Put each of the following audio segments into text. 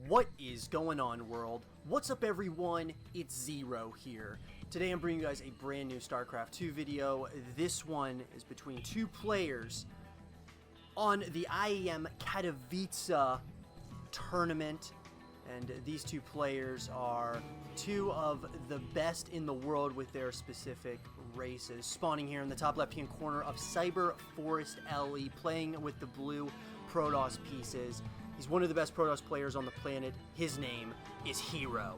What is going on, world? What's up, everyone? It's Zero here. Today I'm bringing you guys a brand new StarCraft 2 video. This one is between two players on the IEM Katowice tournament. And these two players are two of the best in the world with their specific races. Spawning here in the top left-hand corner of Cyber Forest LE, playing with the blue Protoss pieces. He's one of the best Protoss players on the planet. His name is herO.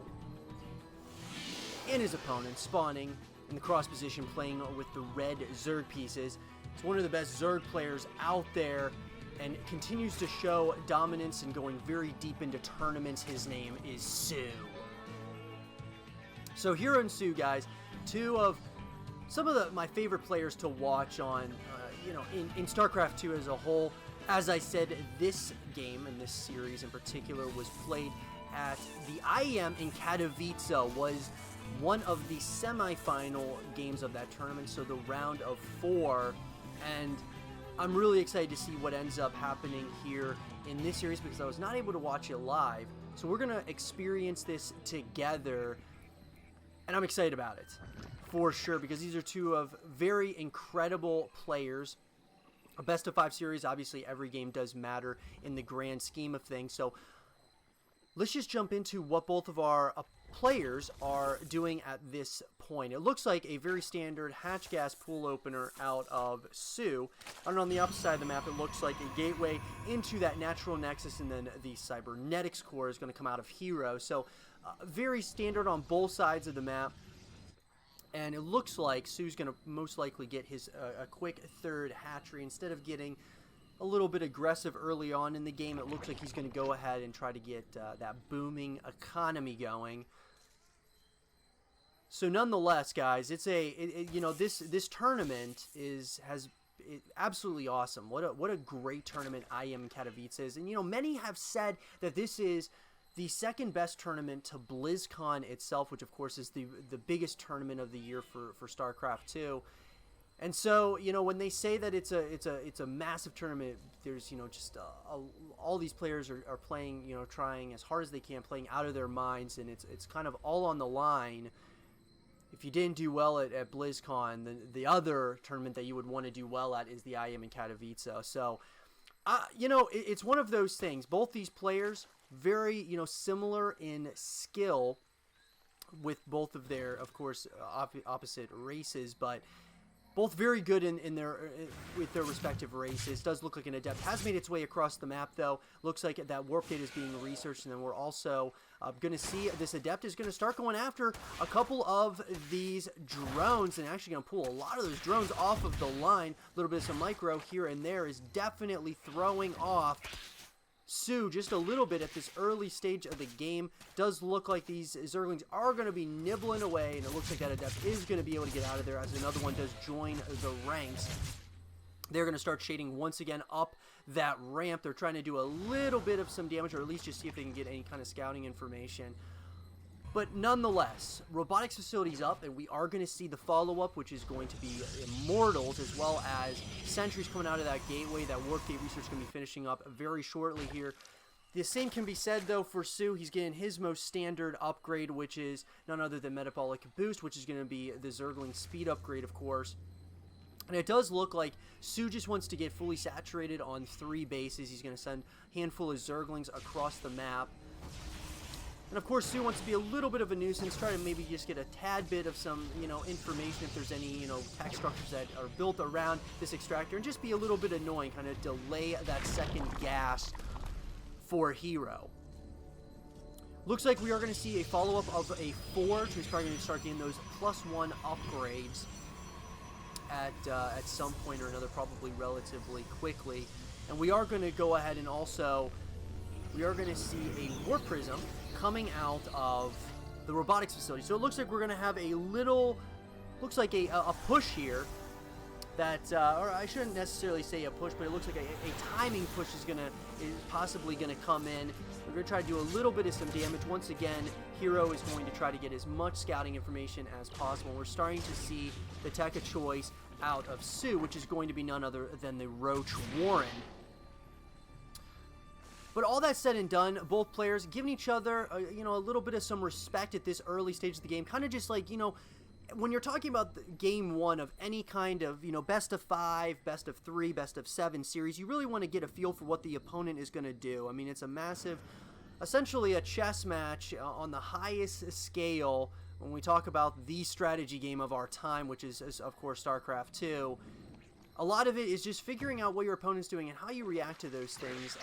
And his opponent, spawning in the cross position, playing with the red Zerg pieces. He's one of the best Zerg players out there and continues to show dominance and going very deep into tournaments. His name is soO. So herO and soO, guys, two of some of my favorite players to watch on, in StarCraft 2 as a whole. As I said, this game and this series in particular was played at the IEM in Katowice, was one of the semi-final games of that tournament, so the round of 4, and I'm really excited to see what ends up happening here in this series because I was not able to watch it live, so we're going to experience this together, and I'm excited about it, for sure, because these are two of very incredible players. A best of 5 series, obviously every game does matter in the grand scheme of things, so let's just jump into what both of our players are doing at this point. It looks like a very standard hatch gas pool opener out of soO, and on the opposite side of the map it looks like a gateway into that natural nexus, and then the cybernetics core is going to come out of herO, so very standard on both sides of the map. And it looks like soO's going to most likely get his a quick third hatchery. Instead of getting a little bit aggressive early on in the game, it looks like he's going to go ahead and try to get that booming economy going. So nonetheless, guys, it's this tournament has absolutely awesome. What a great tournament IEM Katowice is. And many have said that this is the second best tournament to BlizzCon itself, which of course is the biggest tournament of the year for StarCraft 2. And so, when they say that it's a massive tournament, there's just all these players are playing, trying as hard as they can, playing out of their minds, and it's kind of all on the line. If you didn't do well at BlizzCon, the other tournament that you would want to do well at is the IEM in Katowice. So, it's one of those things. Both these players, very, similar in skill with both of their, of course, opposite races, but both very good with their respective races. Does look like an adept has made its way across the map, though. Looks like that warp gate is being researched, and then we're also going to see this adept is going to start going after a couple of these drones, and actually going to pull a lot of those drones off of the line. A little bit of some micro here and there is definitely throwing off soO just a little bit at this early stage of the game. Does look like these Zerglings are going to be nibbling away, and it looks like that adept is going to be able to get out of there as another one does join the ranks. They're going to start shading once again up that ramp. They're trying to do a little bit of some damage, or at least just see if they can get any kind of scouting information. But nonetheless, robotics facility's up, and we are going to see the follow-up, which is going to be Immortals, as well as sentries coming out of that gateway. That warp gate research is going to be finishing up very shortly here. The same can be said, though, for soO. He's getting his most standard upgrade, which is none other than Metabolic Boost, which is going to be the Zergling speed upgrade, of course. And it does look like soO just wants to get fully saturated on 3 bases. He's going to send a handful of Zerglings across the map. And of course, soO wants to be a little bit of a nuisance, try to maybe just get a tad bit of some, information if there's any, tech structures that are built around this extractor, and just be a little bit annoying, kind of delay that second gas for herO. Looks like we are going to see a follow-up of a Forge, who's probably going to start getting those +1 upgrades at some point or another, probably relatively quickly. And we are going to go ahead and also, we are going to see a Warp Prism coming out of the robotics facility. So it looks like we're going to have a little, looks like a push here that, or I shouldn't necessarily say a push, but it looks like a timing push is possibly going to come in. We're going to try to do a little bit of some damage. Once again, herO is going to try to get as much scouting information as possible. We're starting to see the tech of choice out of soO, which is going to be none other than the Roach Warren. But all that said and done, both players giving each other, you know, a little bit of some respect at this early stage of the game. Kind of just like, you know, when you're talking about game one of any kind of, you know, best of 5, best of 3, best of 7 series, you really want to get a feel for what the opponent is going to do. I mean, it's a massive, essentially a chess match on the highest scale when we talk about the strategy game of our time, which is of course, StarCraft 2. A lot of it is just figuring out what your opponent's doing and how you react to those things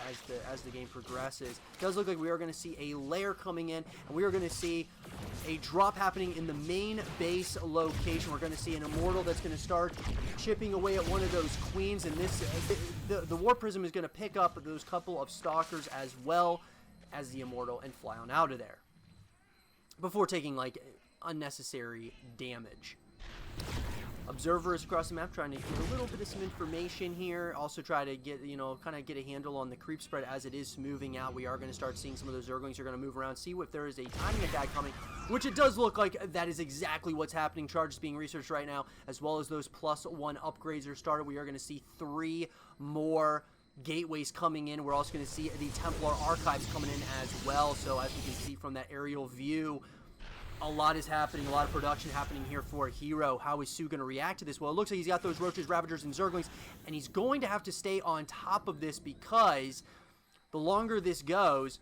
as the game progresses. It does look like we are going to see a lair coming in, and we are going to see a drop happening in the main base location. We're going to see an Immortal that's going to start chipping away at one of those queens, and this the War Prism is going to pick up those couple of Stalkers as well as the Immortal and fly on out of there before taking like unnecessary damage. Observers across the map trying to get a little bit of some information here. Also try to get, you know, kind of get a handle on the creep spread as it is moving out. We are going to start seeing some of those Zerglings are going to move around, see if there is a timing attack coming, which it does look like that is exactly what's happening. Charges being researched right now, as well as those +1 upgrades are started. We are going to see 3 more gateways coming in. We're also going to see the Templar Archives coming in as well. So as we can see from that aerial view, a lot is happening, a lot of production happening here for herO. How is soO going to react to this? Well, it looks like he's got those Roaches, Ravagers, and Zerglings, and he's going to have to stay on top of this because the longer this goes,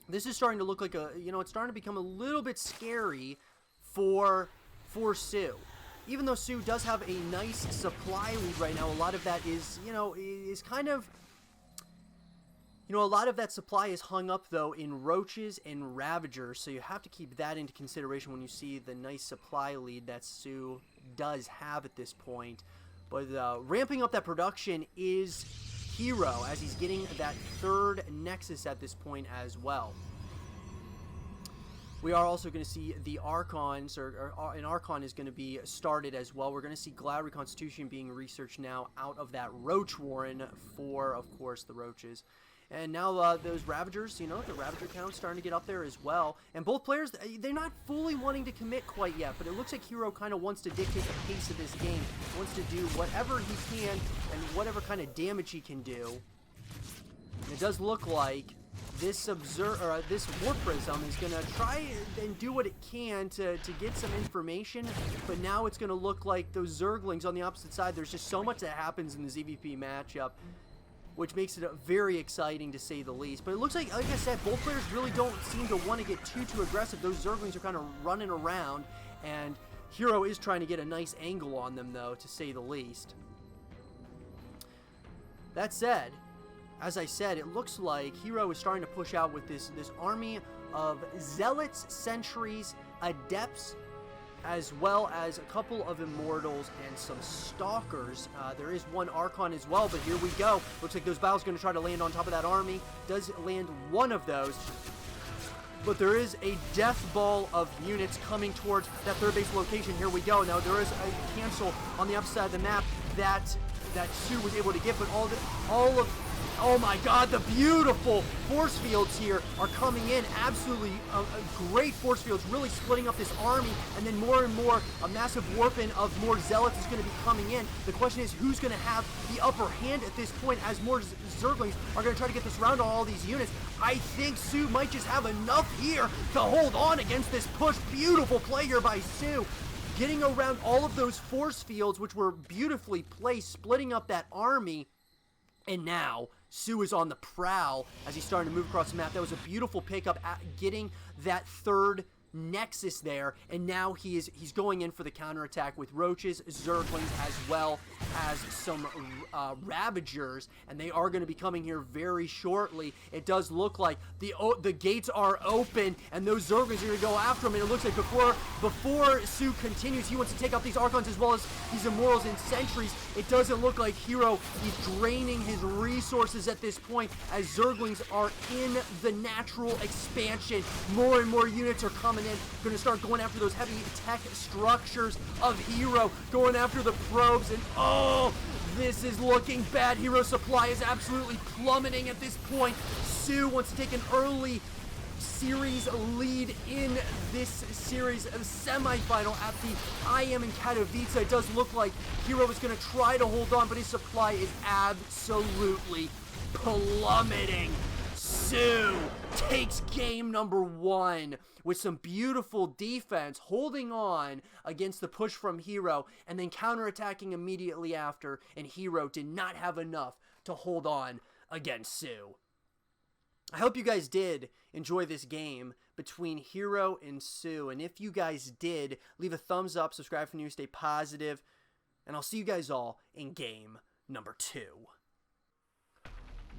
this is starting to look like a, you know, it's starting to become a little bit scary for soO. Even though soO does have a nice supply lead right now, a lot of that is, you know, is kind of, you know, a lot of that supply is hung up, though, in Roaches and Ravagers, so you have to keep that into consideration when you see the nice supply lead that soO does have at this point. But ramping up that production is herO, as he's getting that 3rd Nexus at this point as well. We are also going to see the Archons, or an Archon is going to be started as well. We're going to see Glad Reconstitution being researched now out of that Roach Warren for, of course, the Roaches. And now those Ravagers, you know, the Ravager count's starting to get up there as well. And both players, they're not fully wanting to commit quite yet, but it looks like herO kind of wants to dictate the pace of this game. He wants to do whatever he can and whatever kind of damage he can do. And it does look like this War Prism is going to try and do what it can to get some information, but now it's going to look like those Zerglings on the opposite side. There's just so much that happens in the ZVP matchup, which makes it very exciting to say the least. But it looks like I said, both players really don't seem to want to get too aggressive. Those Zerglings are kind of running around, and herO is trying to get a nice angle on them, though, to say the least. That said, as I said, it looks like herO is starting to push out with this army of Zealots, Sentries, Adepts, as well as a couple of Immortals and some Stalkers. There is one Archon as well, but here we go. Looks like those battles going to try to land on top of that army. Does land one of those, but there is a death ball of units coming towards that 3rd base location. Here we go. Now there is a cancel on the upside of the map that soO was able to get, but oh my god, the beautiful force fields here are coming in. Absolutely great force fields, really splitting up this army, and then more and more, a massive warping of more Zealots is going to be coming in. The question is, who's going to have the upper hand at this point as more Zerglings are going to try to get this round on all these units? I think soO might just have enough here to hold on against this push. Beautiful play here by soO, getting around all of those force fields, which were beautifully placed, splitting up that army. And now soO is on the prowl as he's starting to move across the map. That was a beautiful pickup at getting that 3rd Nexus there, and now he's going in for the counterattack with Roaches, Zerglings, as well as some Ravagers, and they are going to be coming here very shortly. It does look like the gates are open, and those Zerglings are going to go after him, and it looks like before soO continues, he wants to take out these Archons as well as these Immortals and Sentries. It doesn't look like herO is draining his resources at this point, as Zerglings are in the natural expansion. More and more units are coming in, going to start going after those heavy tech structures of herO, going after the probes, and oh, this is looking bad. herO supply is absolutely plummeting at this point. soO wants to take an early series lead in this series of semifinal at the IEM Katowice. It does look like herO is going to try to hold on, but his supply is absolutely plummeting. soO takes game number 1 with some beautiful defense, holding on against the push from herO, and then counterattacking immediately after, and herO did not have enough to hold on against soO. I hope you guys did enjoy this game between herO and soO, and if you guys did, leave a thumbs up, subscribe for news, stay positive, and I'll see you guys all in game number 2.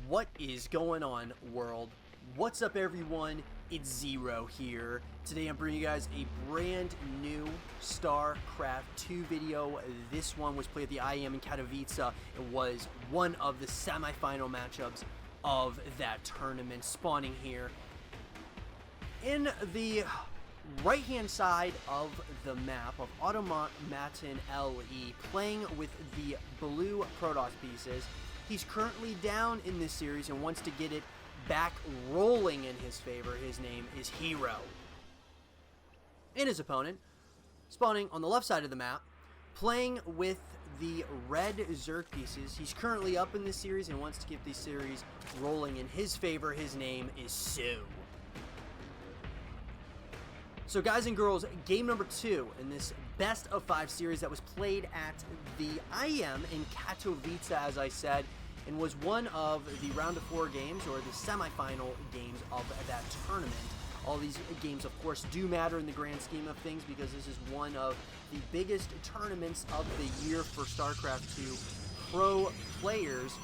What is going on, world? What's up, everyone? It's zeRO here. Today I'm bringing you guys a brand new StarCraft 2 video. This one was played at the IEM Katowice. It was one of the semifinal matchups of that tournament, spawning here in the right-hand side of the map of Automaton LE, playing with the blue Protoss pieces. He's currently down in this series and wants to get it back rolling in his favor. His name is herO. And his opponent, spawning on the left side of the map, playing with the red Zerg pieces. He's currently up in this series and wants to get this series rolling in his favor. His name is soO. So guys and girls, game number 2 in this best of 5 series that was played at the IEM in Katowice, as I said, and was one of the round of 4 games, or the semifinal games of that tournament. All these games, of course, do matter in the grand scheme of things because this is one of the biggest tournaments of the year for StarCraft 2 pro players.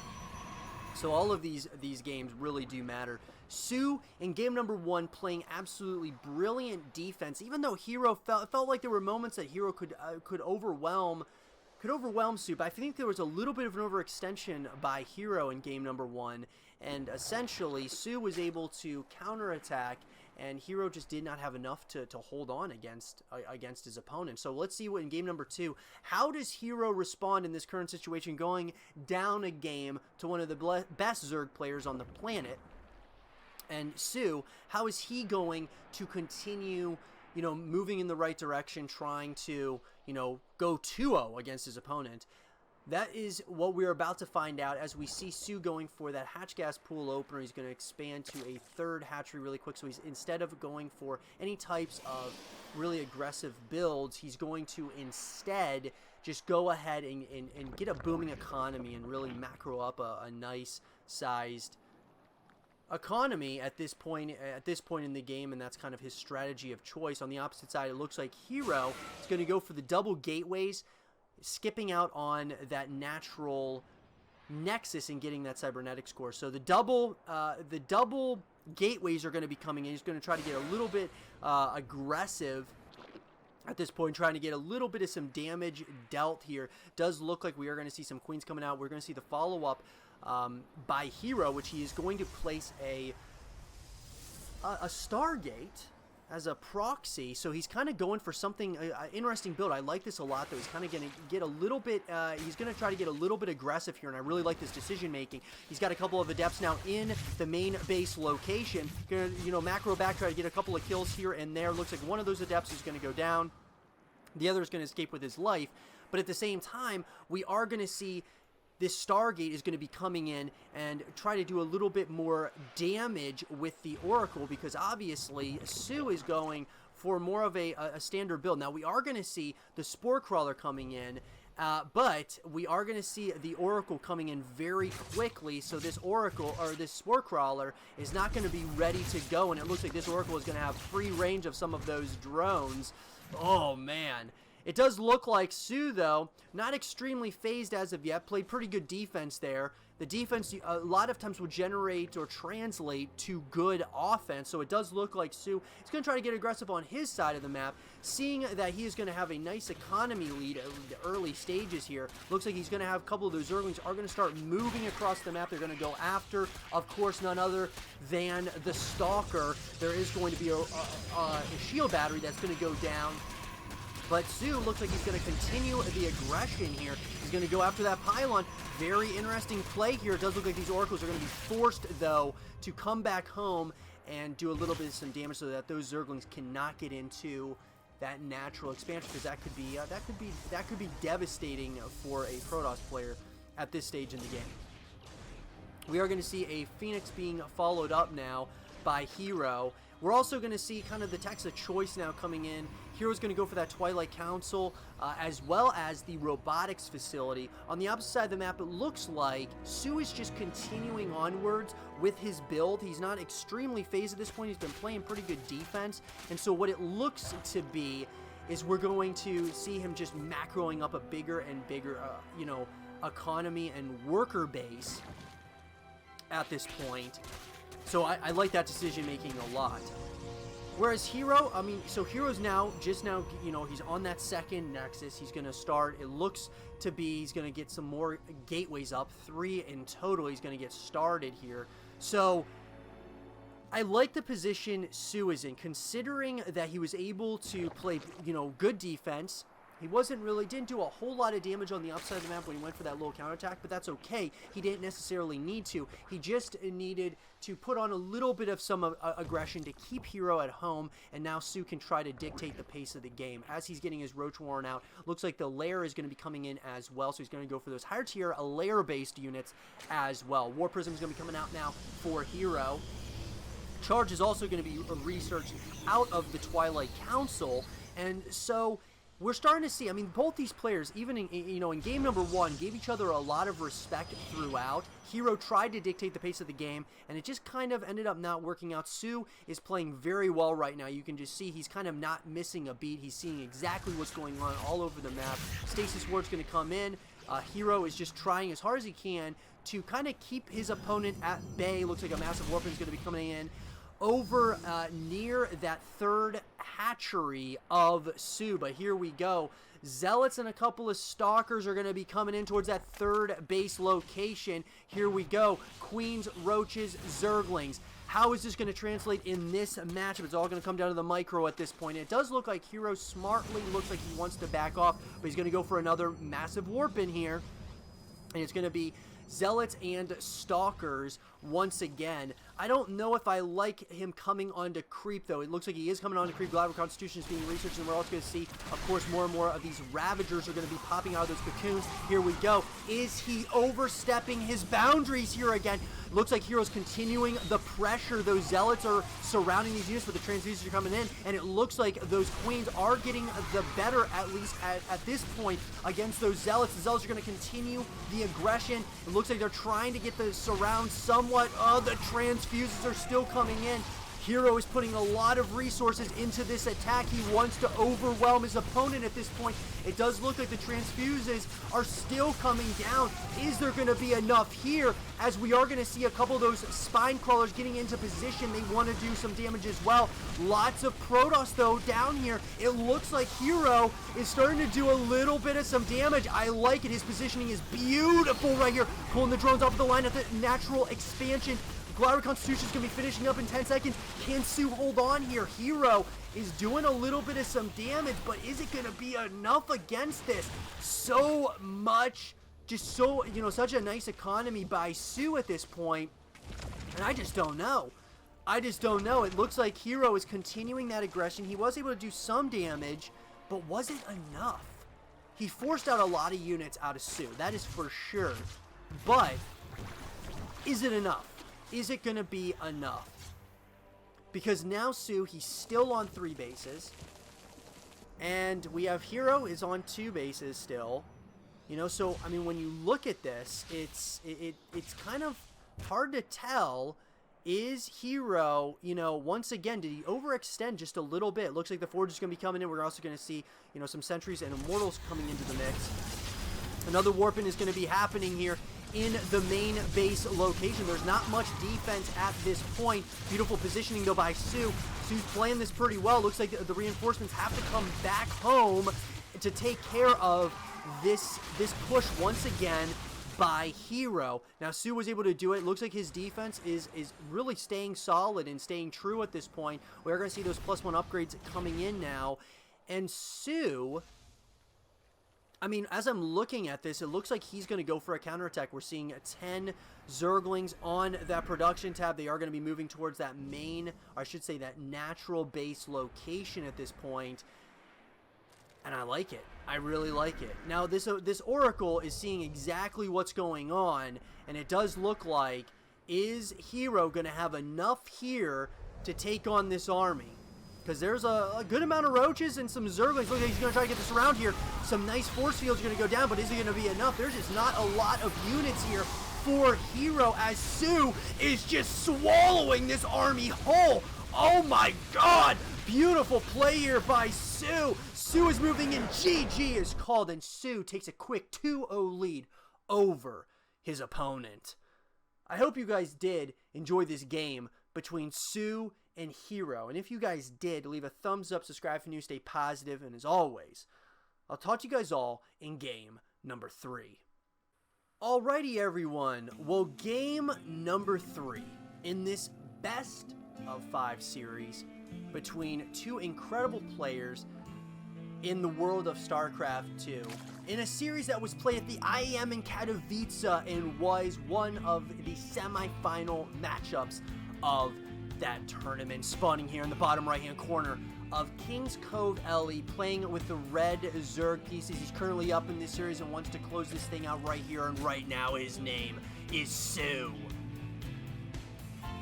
So all of these games really do matter. soO in game number 1 playing absolutely brilliant defense, even though herO felt like there were moments that herO could overwhelm soO, but I think there was a little bit of an overextension by herO in game number 1, and essentially soO was able to counterattack, and herO just did not have enough to hold on against his opponent. So let's see what in game number 2, how does herO respond in this current situation, going down a game to one of the best Zerg players on the planet. And soO, how is he going to continue, moving in the right direction, trying to, go 2-0 against his opponent? That is what we're about to find out as we see soO going for that hatch gas pool opener. He's going to expand to a 3rd hatchery really quick. So he's, instead of going for any types of really aggressive builds, he's going to instead just go ahead and get a booming economy and really macro up a nice sized economy at this point in the game, and that's kind of his strategy of choice. On the opposite side, it looks like herO is going to go for the double gateways, skipping out on that natural nexus and getting that cybernetic score. So the double gateways are going to be coming in. He's going to try to get a little bit aggressive at this point, trying to get a little bit of some damage dealt here. Does look like we are going to see some queens coming out. We're going to see the follow-up by herO, which he is going to place a Stargate as a proxy. So he's kind of going for something interesting build. I like this a lot, though. He's kind of going to get a little bit he's going to try to get a little bit aggressive here, and I really like this decision making. He's got a couple of adepts now in the main base location. Gonna, macro back, try to get a couple of kills here and there. Looks like one of those adepts is going to go down, the other is going to escape with his life. But at the same time, we are going to see this Stargate is going to be coming in and try to do a little bit more damage with the Oracle, because obviously soO is going for more of a standard build. Now we are going to see the Spore Crawler coming in, but we are going to see the Oracle coming in very quickly. So this Oracle, or this Spore Crawler, is not going to be ready to go, and it looks like this Oracle is going to have free range of some of those drones. Oh man. It does look like soO, though, not extremely phased as of yet. Played pretty good defense there. The defense a lot of times will generate or translate to good offense, so it does look like soO is going to try to get aggressive on his side of the map, seeing that he is going to have a nice economy lead at the early stages here. Looks like he's going to have a couple of those Zerglings are going to start moving across the map. They're going to go after, of course, none other than the Stalker. There is going to be a shield battery that's going to go down. But soO looks like he's going to continue the aggression here. He's going to go after that pylon. Very interesting play here. It does look like these Oracles are going to be forced, though, to come back home and do a little bit of some damage so that those Zerglings cannot get into that natural expansion, because that could be devastating for a Protoss player at this stage in the game. We are going to see a Phoenix being followed up now by herO. We're also going to see kind of the text of choice now coming in. herO's going to go for that Twilight Council, as well as the robotics facility. On the opposite side of the map, it looks like soO is just continuing onwards with his build. He's not extremely phased at this point. He's been playing pretty good defense. And so what it looks to be is we're going to see him just macroing up a bigger and bigger, you know, economy and worker base at this point. So I like that decision making a lot. Whereas herO, I mean, so herO's now, you know, he's on that second Nexus. He's going to start, it looks to be, he's going to get some more gateways up. 3 in total he's going to get started here. So I like the position soO is in, considering that he was able to play, you know, good defense. He didn't do a whole lot of damage on the upside of the map when he went for that little counterattack, but that's okay. He didn't necessarily need to. He just needed to put on a little bit of some aggression to keep herO at home, and now soO can try to dictate the pace of the game. As he's getting his Roach Warren out, looks like the lair is going to be coming in as well, so he's going to go for those higher tier lair-based units as well. War Prism is going to be coming out now for herO. Charge is also going to be researched out of the Twilight Council, and so we're starting to see, I mean, both these players, even in, you know, in game number 1, gave each other a lot of respect throughout. herO tried to dictate the pace of the game, and it just kind of ended up not working out. soO is playing very well right now. You can just see he's kind of not missing a beat. He's seeing exactly what's going on all over the map. Stasis Ward's going to come in. herO is just trying as hard as he can to kind of keep his opponent at bay. Looks like a massive warp is going to be coming in over near that third hatchery of soO. But here we go. Zealots and a couple of Stalkers are going to be coming in towards that third base location. Here we go. Queens, Roaches, Zerglings. How is this going to translate in this matchup? It's all going to come down to the micro at this point. It does look like herO smartly looks like he wants to back off, but he's going to go for another massive warp in here. And it's going to be Zealots and Stalkers once again. I don't know if I like him coming onto creep, though. It looks like he is coming onto creep. Glad Constitution is being researched, and we're also going to see, of course, more and more of these Ravagers are going to be popping out of those cocoons. Here we go. Is he overstepping his boundaries here again? Looks like herO's continuing the pressure. Those Zealots are surrounding these units, but the Transfuses are coming in, and it looks like those Queens are getting the better, at least at this point, against those Zealots. The Zealots are going to continue the aggression. It looks like they're trying to get the surround somewhat. The Transfuses are still coming in. herO is putting a lot of resources into this attack. He wants to overwhelm his opponent at this point. It does look like the Transfuses are still coming down. Is there going to be enough here? As we are going to see a couple of those Spine Crawlers getting into position. They want to do some damage as well. Lots of Protoss, though, down here. It looks like herO is starting to do a little bit of some damage. I like it. His positioning is beautiful right here. Pulling the drones off the line at the natural expansion. Glider Constitution is going to be finishing up in 10 seconds. Can soO hold on here? herO is doing a little bit of some damage, but is it going to be enough against this? So much, just so, you know, such a nice economy by soO at this point, and I just don't know. I just don't know. It looks like herO is continuing that aggression. He was able to do some damage, but was it enough? He forced out a lot of units out of soO, that is for sure, but is it enough? Is it going to be enough? Because now soO, he's still on 3 bases. And we have herO is on 2 bases still. You know, so, I mean, when you look at this, it's kind of hard to tell. Is herO, you know, once again, did he overextend just a little bit? It looks like the Forge is going to be coming in. We're also going to see, you know, some Sentries and Immortals coming into the mix. Another Warping is going to be happening here in the main base location. There's not much defense at this point. Beautiful positioning, though, by soO. soO's playing this pretty well. Looks like the reinforcements have to come back home to take care of this push once again by herO. Now, soO was able to do it. Looks like his defense is really staying solid and staying true at this point. We're going to see those +1 upgrades coming in now. And soO, I mean, as I'm looking at this, it looks like he's going to go for a counterattack. We're seeing 10 Zerglings on that production tab. They are going to be moving towards that main, or I should say that natural base location at this point. And I like it. I really like it. Now, this Oracle is seeing exactly what's going on, and it does look like is herO going to have enough here to take on this army? Because there's a good amount of roaches and some zerglings. Look, he's going to try to get this around here. Some nice force fields are going to go down, but is it going to be enough? There's just not a lot of units here for herO, as soO is just swallowing this army whole. Oh my god! Beautiful play here by soO. soO is moving in. GG is called, and soO takes a quick 2-0 lead over his opponent. I hope you guys did enjoy this game between soO and herO. And if you guys did, leave a thumbs up, subscribe if you're new, stay positive, and as always, I'll talk to you guys all in game number 3. Alrighty, everyone. Well, game number 3 in this best of 5 series between two incredible players in the world of StarCraft 2, in a series that was played at the IEM in Katowice and was one of the semi-final matchups of that tournament. Spawning here in the bottom right-hand corner of King's Cove Ellie, playing with the red Zerg pieces. He's currently up in this series and wants to close this thing out right here, and right now his name is soO.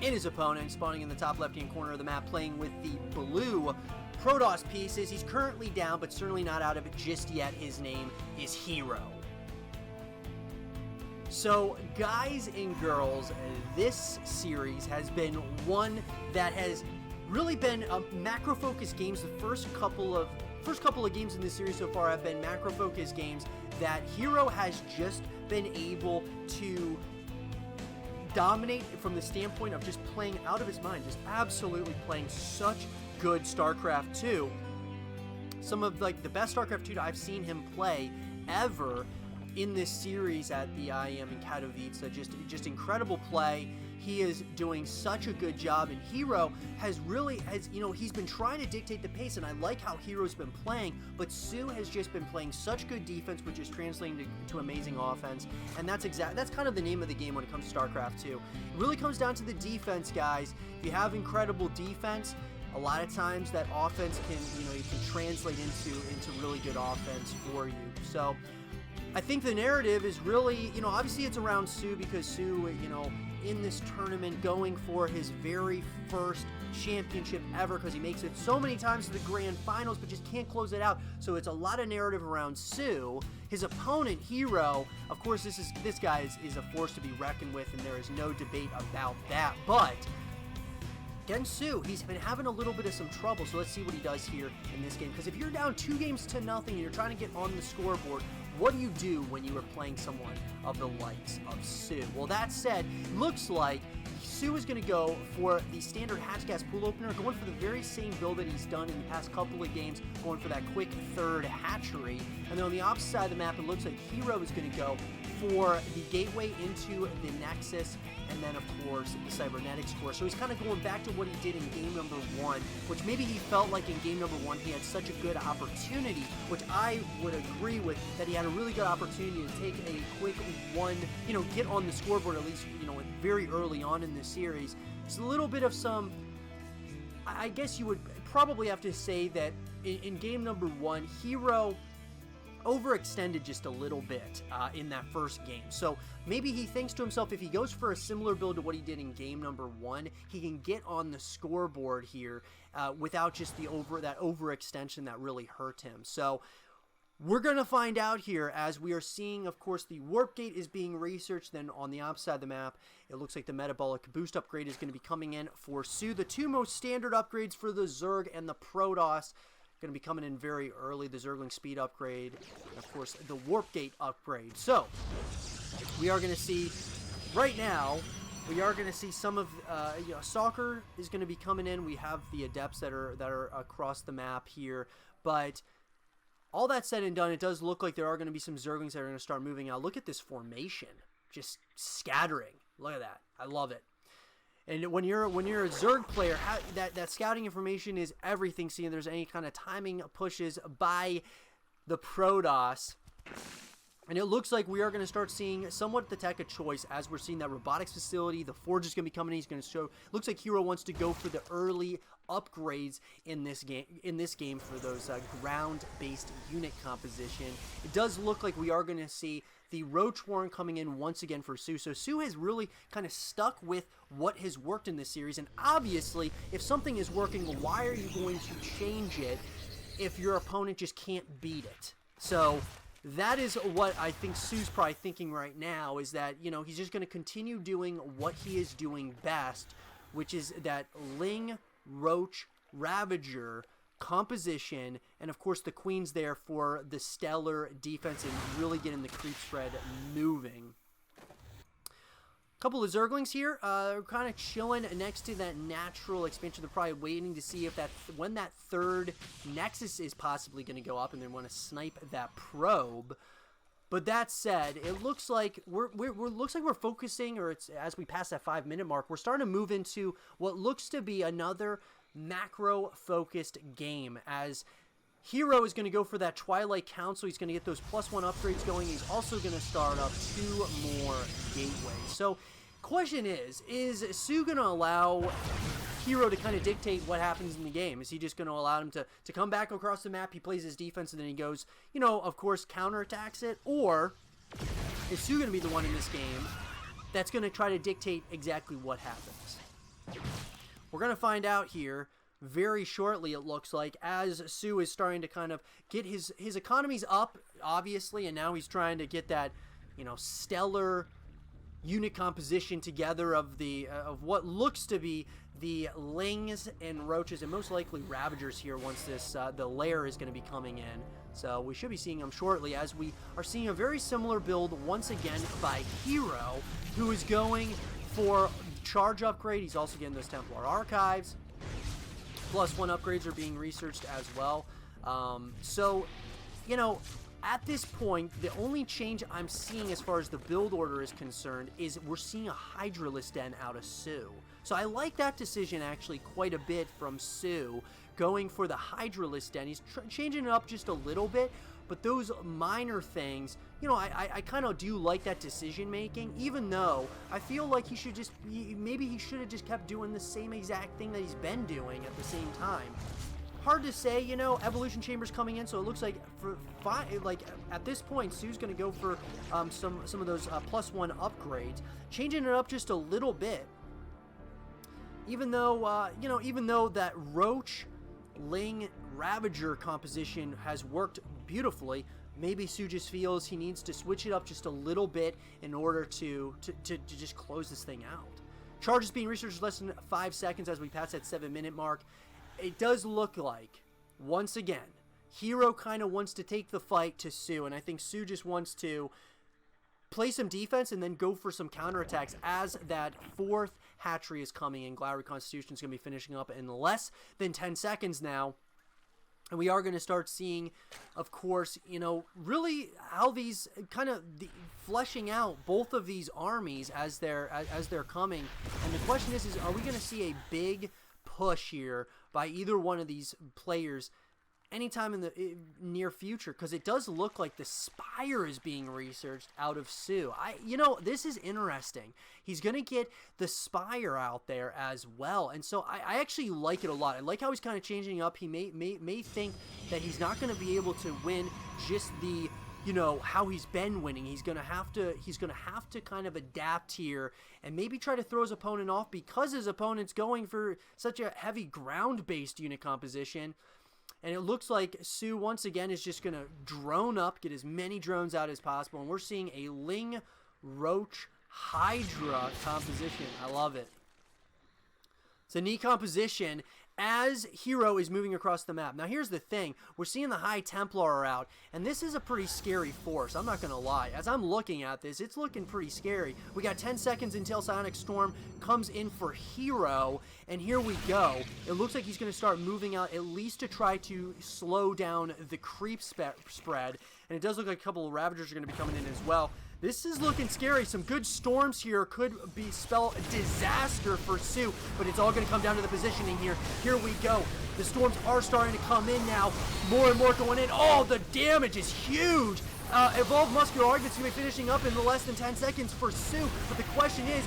And his opponent, spawning in the top left-hand corner of the map, playing with the blue Protoss pieces. He's currently down, but certainly not out of it just yet. His name is herO. So, guys and girls, this series has been one that has really been macro-focused games. The first couple of games in this series so far have been macro-focused games that herO has just been able to dominate from the standpoint of just playing out of his mind, just absolutely playing such good StarCraft 2. Some of like the best StarCraft 2 I've seen him play ever in this series at the IEM in Katowice. Just incredible play. He is doing such a good job, and herO has he's been trying to dictate the pace, and I like how herO's been playing, but soO has just been playing such good defense, which is translating to amazing offense, and that's kind of the name of the game when it comes to StarCraft 2. It really comes down to the defense, guys. If you have incredible defense, a lot of times that offense can, you can translate into really good offense for you. So I think the narrative is really, obviously it's around soO, because soO, in this tournament, going for his very first championship ever, because he makes it so many times to the grand finals but just can't close it out. So it's a lot of narrative around soO. His opponent, herO, of course, this guy is a force to be reckoned with, and there is no debate about that. But against soO, he's been having a little bit of some trouble, so let's see what he does here in this game. Because if you're down 2-0 and you're trying to get on the scoreboard, what do you do when you are playing someone of the likes of soO? Well, that said, looks like soO is going to go for the standard hatch gas pool opener, going for the very same build that he's done in the past couple of games, going for that quick third hatchery. And then on the opposite side of the map, it looks like herO is going to go for the gateway into the Nexus, and then of course the cybernetics core. So he's kind of going back to what he did in game number 1, which maybe he felt like in game number 1 he had such a good opportunity, which I would agree with, that he had a really good opportunity to take a quick one, get on the scoreboard at least, very early on in this series. It's a little bit of some, I guess you would probably have to say that in game number 1, herO overextended just a little bit in that first game. So maybe he thinks to himself, if he goes for a similar build to what he did in game number 1, he can get on the scoreboard here without just that overextension that really hurt him. So we're going to find out here, as we are seeing, of course, the warp gate is being researched. Then on the opposite side of the map, it looks like the metabolic boost upgrade is going to be coming in for soO. The two most standard upgrades for the Zerg and the Protoss going to be coming in very early. The Zergling speed upgrade, and of course the warp gate upgrade. So we are going to see right now, we are going to see some of Soccer is going to be coming in. We have the adepts that are across the map here, but all that said and done, it does look like there are going to be some Zerglings that are going to start moving out. Look at this formation, just scattering. Look at that. I love it. And when you're a Zerg player, that scouting information is everything. Seeing if there's any kind of timing pushes by the Protoss. And it looks like we are going to start seeing somewhat the tech of choice, as we're seeing that robotics facility. The Forge is going to be coming in. He's going to show. Looks like herO wants to go for the early upgrades in this game for those ground-based unit composition. It does look like we are going to see the Roach Warren coming in once again for soO. So soO has really kind of stuck with what has worked in this series, and obviously, if something is working, why are you going to change it if your opponent just can't beat it? So that is what I think soO's probably thinking right now, is that, you know, he's just going to continue doing what he is doing best, which is that Ling, Roach, Ravager composition, and of course the Queen's there for the stellar defense and really getting the creep spread moving. Couple of Zerglings here, kind of chilling next to that natural expansion. They're probably waiting to see if when that third Nexus is possibly going to go up, and they want to snipe that probe. But that said, it looks like we're focusing, or it's as we pass that 5-minute mark, we're starting to move into what looks to be another macro-focused game, as herO is going to go for that Twilight Council. He's going to get those +1 upgrades going. He's also going to start up 2 more gateways. So, question is soO going to allow herO to kind of dictate what happens in the game? Is he just going to allow him to come back across the map, he plays his defense, and then he goes, you know, of course, counterattacks it? Or is soO going to be the one in this game that's going to try to dictate exactly what happens? We're going to find out here very shortly, it looks like, as soO is starting to kind of get his economies up, obviously, and now he's trying to get that, you know, stellar unit composition together of the of what looks to be the Lings and Roaches, and most likely Ravagers here once this the lair is going to be coming in. So we should be seeing them shortly, as we are seeing a very similar build once again by herO, who is going for charge upgrade. He's also getting those Templar Archives. +1 upgrades are being researched as well. So, you know, at this point, the only change I'm seeing as far as the build order is concerned is we're seeing a Hydralisk Den out of soO. So I like that decision actually quite a bit from soO, going for the Hydralisk Den. He's changing it up just a little bit, but those minor things, you know, I kind of do like that decision making, even though I feel like he should just, maybe he should have just kept doing the same exact thing that he's been doing at the same time. Hard to say, you know. Evolution Chamber's coming in, so it looks like at this point, soO's going to go for some of those +1 upgrades, changing it up just a little bit. Even though you know, even though that Roach, Ling, Ravager composition has worked beautifully, maybe soO just feels he needs to switch it up just a little bit in order to just close this thing out. Charges being researched less than 5 seconds as we pass that 7-minute mark. It does look like, once again, herO kind of wants to take the fight to soO, and I think soO just wants to play some defense and then go for some counterattacks as that 4th hatchery is coming in. Glad Reconstitution is going to be finishing up in less than 10 seconds now. And we are going to start seeing, of course, you know, really how these kind of fleshing out both of these armies as they're coming. And the question is are we going to see a big push here by either one of these players anytime in the near future? Because it does look like the Spire is being researched out of soO. You know, this is interesting. He's going to get the Spire out there as well, and so I actually like it a lot. I like how he's kind of changing up. He may think that he's not going to be able to win just the, you know, how he's been winning. He's gonna have to kind of adapt here and maybe try to throw his opponent off, because his opponent's going for such a heavy ground-based unit composition. And it looks like soO once again is just gonna drone up, get as many drones out as possible, and we're seeing a Ling, Roach, Hydra composition. I love it. It's a neat composition as herO is moving across the map. Now here's the thing, we're seeing the High Templar are out, and this is a pretty scary force, I'm not gonna lie. As I'm looking at this, it's looking pretty scary. We got 10 seconds until Psionic Storm comes in for herO, and here we go. It looks like he's gonna start moving out, at least to try to slow down the creep spread, and it does look like a couple of Ravagers are gonna be coming in as well. This is looking scary. Some good storms here could spell disaster for soO, but it's all going to come down to the positioning here. Here we go. The storms are starting to come in now. More and more going in. Oh, the damage is huge. Evolved Muscular Argument's going to be finishing up in less than 10 seconds for soO. But the question is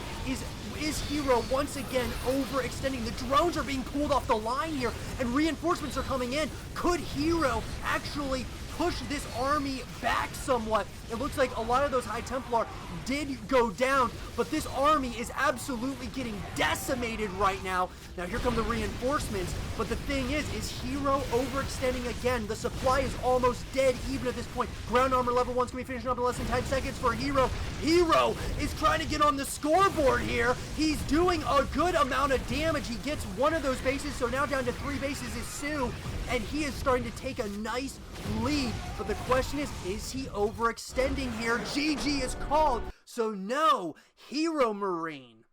herO once again overextending? The drones are being pulled off the line here, and reinforcements are coming in. Could herO actually push this army back somewhat? It looks like a lot of those High Templar did go down, but this army is absolutely getting decimated right now. Now here come the reinforcements, but the thing is herO overextending again? The supply is almost dead even at this point. Ground armor level 1's gonna be finishing up in less than 10 seconds for herO. herO is trying to get on the scoreboard here. He's doing a good amount of damage. He gets one of those bases, so now down to 3 bases is soO, and he is starting to take a nice lead. But the question is he overextending here? GG is called. So no, herO Marine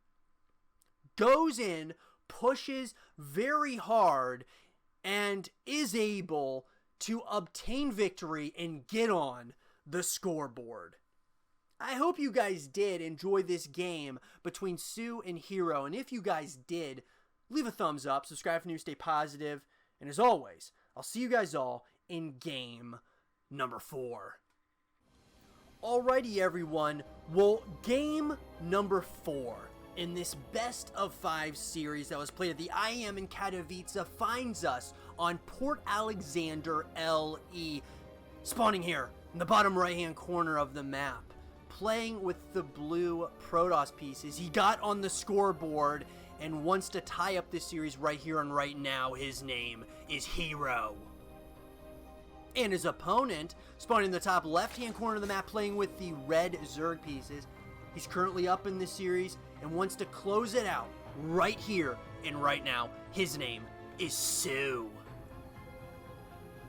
goes in, pushes very hard, and is able to obtain victory and get on the scoreboard. I hope you guys did enjoy this game between soO and herO, and if you guys did, leave a thumbs up, subscribe for news, stay positive, and as always, I'll see you guys all in game number 4. Alrighty everyone, well, game number 4 in this best of 5 series that was played at the IEM in Katowice finds us on Port Alexander LE, spawning here in the bottom right hand corner of the map, playing with the blue Protoss pieces. He got on the scoreboard and wants to tie up this series right here and right now. His name is herO. And his opponent, spawning in the top left-hand corner of the map, playing with the red Zerg pieces. He's currently up in this series and wants to close it out right here and right now. His name is soO.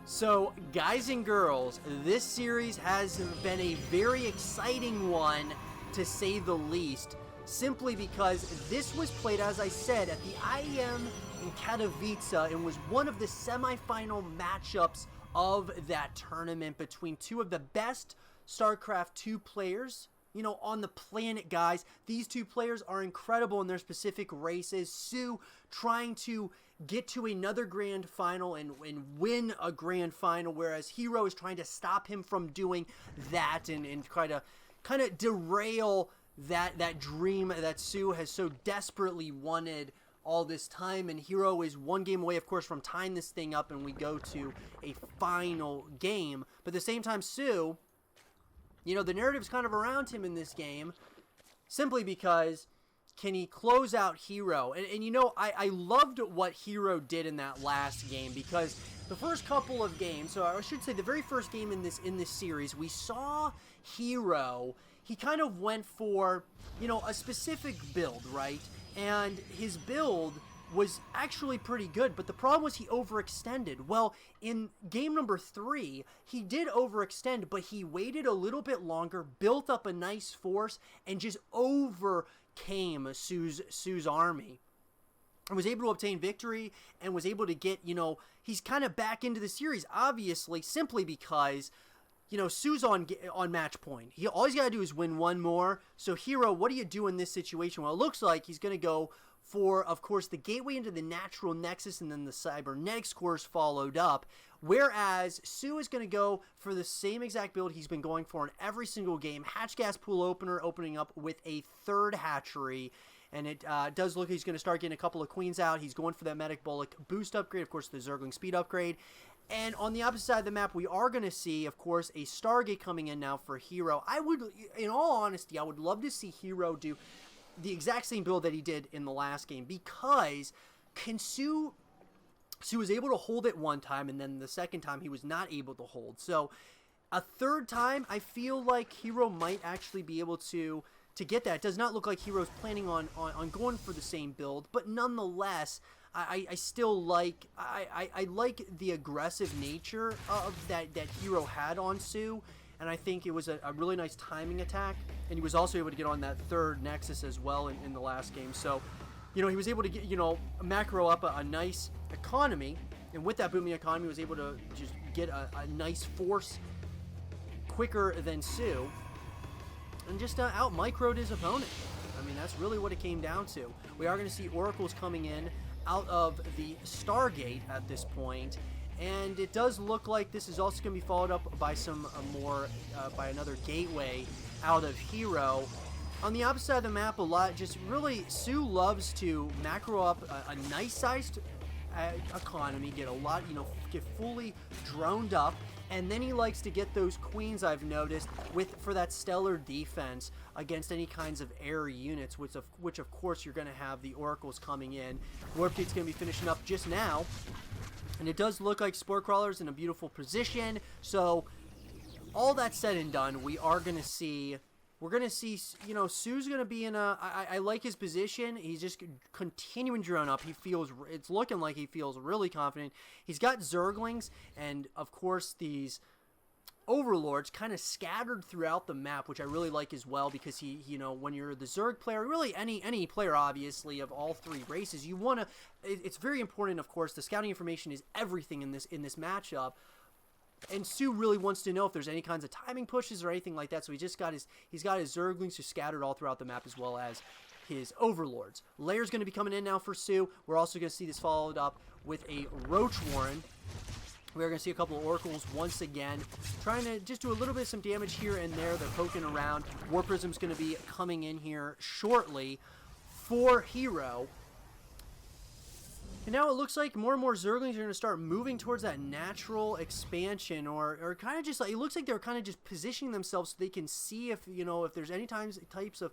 So, guys and girls, this series has been a very exciting one, to say the least, simply because this was played, as I said, at the IEM in Katowice, and was one of the semifinal matchups of that tournament between two of the best StarCraft 2 players, you know, on the planet, guys. These two players are incredible in their specific races. soO trying to get to another grand final and win a grand final, whereas herO is trying to stop him from doing that and try to kind of derail that dream that soO has so desperately wanted all this time. And herO is one game away, of course, from tying this thing up, and we go to a final game. But at the same time, soO, you know, the narrative's kind of around him in this game, simply because can he close out herO? And you know, I loved what herO did in that last game, because the first couple of games, so I should say the very first game in this series, we saw herO, he kind of went for, you know, a specific build, right? And his build was actually pretty good, but the problem was he overextended. Well, in game number 3, he did overextend, but he waited a little bit longer, built up a nice force, and just overcame soO's army, and was able to obtain victory, and was able to get, you know, he's kind of back into the series, obviously, simply because, you know, soO's on match point. All he's got to do is win one more. So herO, what do you do in this situation? Well, it looks like he's going to go for, of course, the gateway into the natural nexus, and then the cybernetics cores followed up, whereas soO is going to go for the same exact build he's been going for in every single game. Hatch gas pool opener, opening up with a third hatchery, and it does look like he's going to start getting a couple of queens out. He's going for that medic bullock boost upgrade, of course, the Zergling speed upgrade. And on the opposite side of the map, we are going to see, of course, a Stargate coming in now for herO. I would, in all honesty, I would love to see herO do the exact same build that he did in the last game, because soO was able to hold it one time, and then the second time he was not able to hold. So a third time, I feel like herO might actually be able to get that. It does not look like herO's planning on going for the same build, but nonetheless, I still like, I like the aggressive nature of that herO had on soO, and I think it was a really nice timing attack, and he was also able to get on that third nexus as well in the last game. So, you know, he was able to get, you know, macro up a nice economy, and with that booming economy, he was able to just get a nice force quicker than soO, and just out microed his opponent. I mean, that's really what it came down to. We are going to see oracles coming in out of the Stargate at this point, And it does look like this is also going to be followed up by some by another gateway out of herO. On the opposite side of the map, a lot just really soO loves to macro up a nice sized economy, get a lot, get fully droned up, and then he likes to get those queens, I've noticed, for that stellar defense against any kinds of air units, which of course you're going to have the oracles coming in. Warp Gate's going to be finishing up just now, and it does look like Spore Crawler's in a beautiful position. So all that said and done, we're going to see, soO's going to be in I like his position. He's just continuing drone up. It's looking like he feels really confident. He's got Zerglings and, of course, these Overlords kind of scattered throughout the map, which I really like as well, because when you're the Zerg player, really any player, obviously, of all three races, it's very important, of course. The scouting information is everything in this matchup. And soO really wants to know if there's any kinds of timing pushes or anything like that. So he's got his Zerglings who scattered all throughout the map, as well as his Overlords. Layer's going to be coming in now for soO. We're also going to see this followed up with a Roach Warren. We're going to see a couple of Oracles once again, trying to just do a little bit of some damage here and there. They're poking around. War Prism's going to be coming in here shortly for herO. And now it looks like more and more Zerglings are going to start moving towards that natural expansion, or kind of just like, it looks like they're kind of just positioning themselves so they can see if there's any types of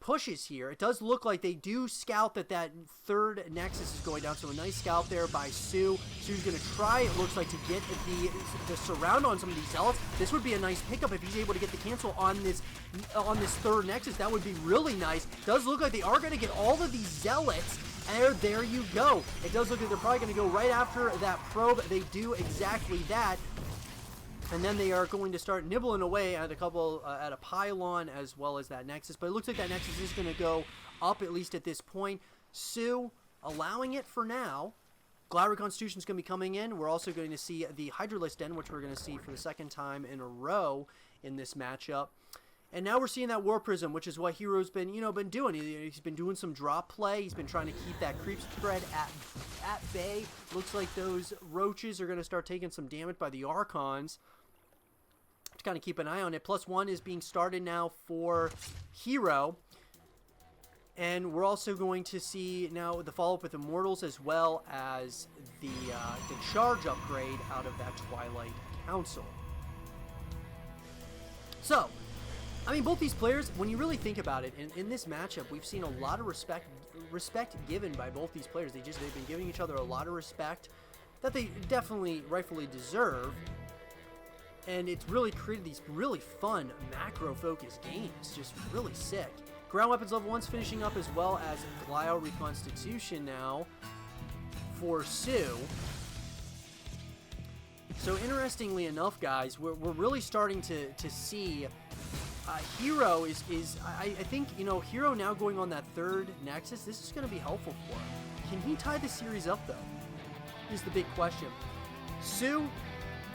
pushes here. It does look like they do scout that third Nexus is going down, so a nice scout there by soO. soO's going to try, it looks like, to get the surround on some of these Zealots. This would be a nice pickup if he's able to get the cancel on this third Nexus. That would be really nice. It does look like they are going to get all of these Zealots. And there you go. It does look like they're probably going to go right after that probe. They do exactly that. And then they are going to start nibbling away at a pylon as well as that Nexus. But it looks like that Nexus is going to go up, at least at this point. soO allowing it for now. Glad Constitution's going to be coming in. We're also going to see the Hydralisk Den, which we're going to see for the second time in a row in this matchup. And now we're seeing that War Prism, which is what herO's been doing. He's been doing some drop play. He's been trying to keep that creep spread at bay. Looks like those Roaches are going to start taking some damage by the Archons. To kind of keep an eye on it. +1 is being started now for herO. And we're also going to see now the follow-up with Immortals, as well as the charge upgrade out of that Twilight Council. So, I mean, both these players, when you really think about it, in this matchup, we've seen a lot of respect given by both these players. They've been giving each other a lot of respect that they definitely rightfully deserve. And it's really created these really fun macro-focused games. Just really sick. Ground Weapons level 1's finishing up, as well as Glio Reconstitution now for soO. So interestingly enough, guys, we're really starting to see herO I think, herO now going on that third Nexus, this is going to be helpful for him. Can he tie the series up, though? Is the big question. soO,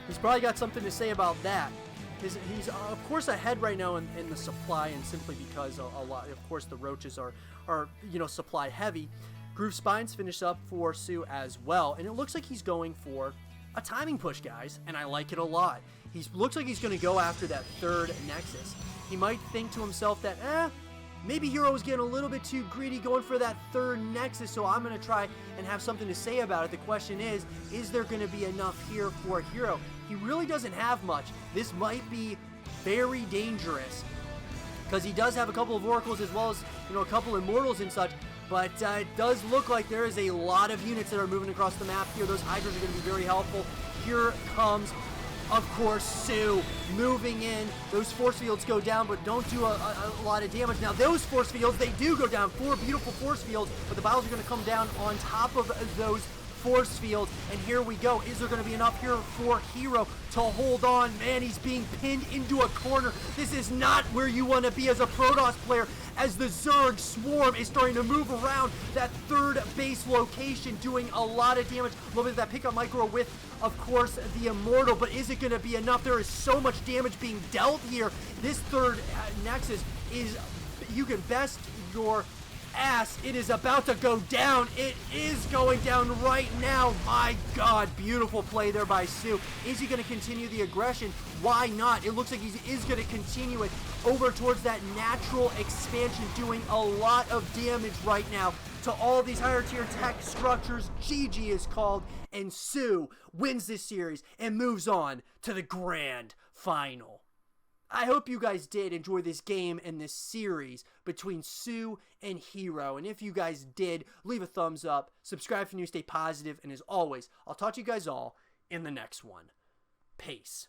he's probably got something to say about that. He's of course ahead right now in the supply, and simply because a lot, of course, the Roaches are supply heavy. Groove Spines finish up for soO as well, and it looks like he's going for a timing push, guys, and I like it a lot. Looks like he's going to go after that third Nexus. He might think to himself that, maybe herO is getting a little bit too greedy going for that third Nexus, so I'm going to try and have something to say about it. The question is there going to be enough here for herO? He really doesn't have much. This might be very dangerous, because he does have a couple of Oracles, as well as, a couple Immortals and such, but it does look like there is a lot of units that are moving across the map here. Those Hydras are going to be very helpful. Here comes, of course, soO moving in. Those force fields go down, but don't do a lot of damage. Now, those force fields, they do go down. 4 beautiful force fields, but the battles are going to come down on top of those force fields. And here we go. Is there going to be enough here for herO to hold on? Man, he's being pinned into a corner. This is not where you want to be as a Protoss player, as the Zerg swarm is starting to move around that third base location, doing a lot of damage. A little bit of that pickup micro with, of course, the Immortal, but is it going to be enough? There is so much damage being dealt here. This third Nexus is, you can best your ass. It is about to go down. It is going down right now. My God, beautiful play there by soO. Is he going to continue the aggression? Why not? It looks like he is going to continue it over towards that natural expansion, doing a lot of damage right now to all of these higher tier tech structures. GG is called, and soO wins this series and moves on to the grand final. I hope you guys did enjoy this game and this series between soO and herO. And if you guys did, leave a thumbs up, subscribe for new, stay positive, and as always, I'll talk to you guys all in the next one. Peace.